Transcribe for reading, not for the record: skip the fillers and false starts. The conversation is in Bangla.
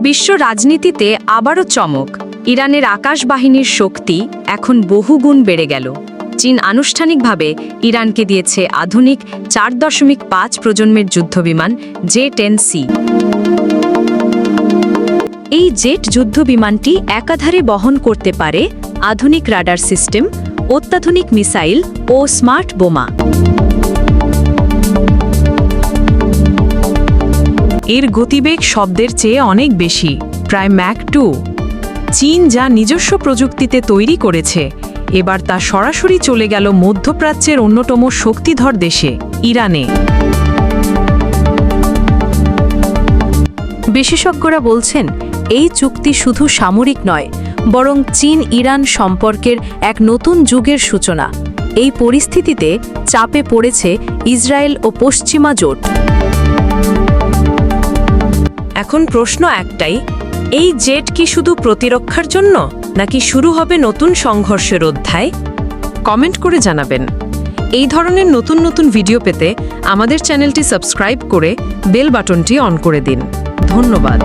বিশ্ব রাজনীতিতে আবারও চমক। ইরানের আকাশ বাহিনীর শক্তি এখন বহুগুণ বেড়ে গেল। চীন আনুষ্ঠানিকভাবে ইরানকে দিয়েছে আধুনিক 4.5 প্রজন্মের যুদ্ধবিমান জে-10সি। এই জেট যুদ্ধবিমানটি একাধারে বহন করতে পারে আধুনিক রাডার সিস্টেম, অত্যাধুনিক মিসাইল ও স্মার্ট বোমা। এর গতিবেগ শব্দের চেয়ে অনেক বেশি, প্রায় ম্যাক 2। চীন যা নিজস্ব প্রযুক্তিতে তৈরি করেছে, এবার তা সরাসরি চলে গেল মধ্যপ্রাচ্যের অন্যতম শক্তিধর দেশে, ইরানে। বিশেষজ্ঞরা বলছেন, এই চুক্তি শুধু সামরিক নয়, বরং চীন ইরান সম্পর্কের এক নতুন যুগের সূচনা। এই পরিস্থিতিতে চাপে পড়েছে ইসরায়েল ও পশ্চিমা জোট। এখন প্রশ্ন একটাই, এই জেট কি শুধু প্রতিরক্ষার জন্য, নাকি শুরু হবে নতুন সংঘর্ষের অধ্যায়? কমেন্ট করে জানাবেন। এই ধরনের নতুন নতুন ভিডিও পেতে আমাদের চ্যানেলটি সাবস্ক্রাইব করে বেল বাটনটি অন করে দিন। ধন্যবাদ।